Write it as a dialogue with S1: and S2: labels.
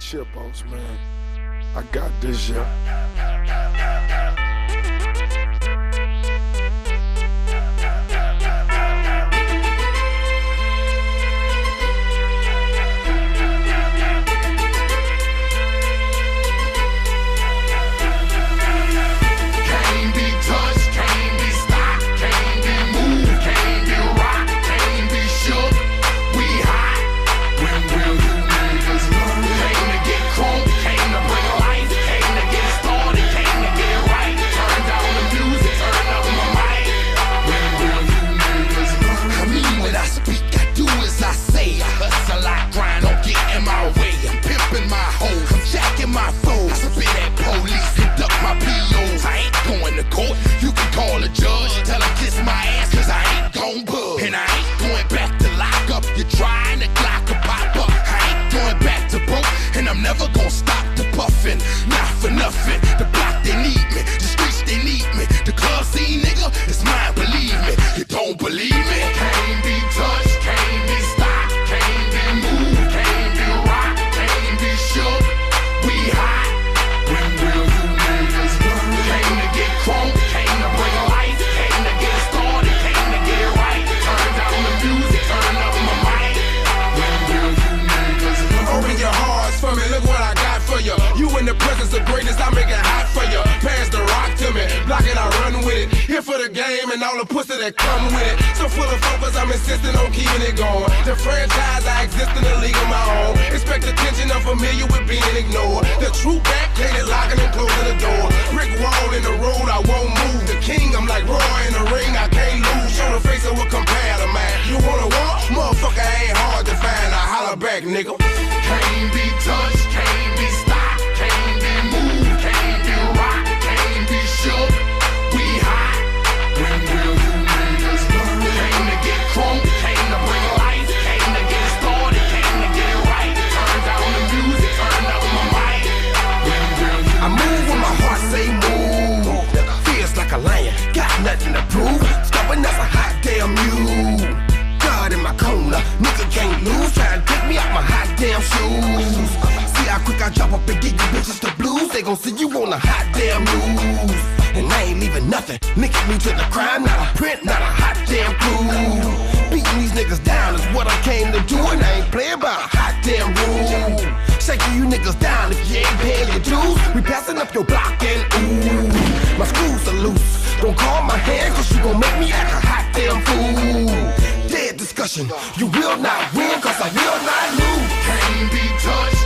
S1: shit, boss, man. I got this shit.
S2: You can call a judge, tell him kiss my ass, cause I ain't gon' budge. And I ain't going back to lock up, you're trying to clock a pop up. I ain't going back to broke, and I'm never gon' stop the puffin'. Not for nothing, the block they need me, the streets they need me. The club scene, nigga, it's mine, believe me. You don't believe me? Can't be touched, can't be stopped, can't be moved, can't be rocked, can't be shook. We hot, when will you niggas learn? Came to get crunk, came to bring life, came to get started, came to get right. Turn down the music, turn up my mic. When will you niggas learn?
S3: Open your hearts for me, look what I got for you. You in the presence of greatness, I make it hot for you. Pass the rock to me, block it, I run with it. Here for the game and all the pussy that come with it. So full of focus, I'm insisting on keeping it going. The franchise, I exist in a league of my own. Expect attention, I'm familiar with being ignored. The true back, plated locking and closing the door. Brick wall in the road, I won't move. The king, I'm like Roy in the ring, I can't lose. Show the face of what compare to man. You wanna walk? Motherfucker ain't hard to find. I holler back, nigga.
S2: Can't be touched, can't be stopped, can't be moved, can't be rocked, can't be shook. We hot, when will you niggas learn? Came to get crunk, came to bring life, came to get started, came to get right. Turn down the music, turn up my mic. When will you
S3: I move when my heart say move. Feels like a lion, got nothing to prove. Stubborn as a hot damn mule. God in my corner, nigga can't lose. Try to take me out my hot damn shoes. See how quick I drop up and get you bitches the blues. They gon' see you on the hot damn news. And I ain't leaving nothing, linking me to the crime. Not a print, not a hot damn clue. Beating these niggas down is what I came to do. And I ain't playing by a hot damn rule. Shaking you niggas down if you ain't paying your dues. We passing up your block and ooh, my screws are loose. Don't call my hand cause you gon' make me act a hot damn fool. Dead discussion, you will not win cause I will not lose.
S2: can't be touched.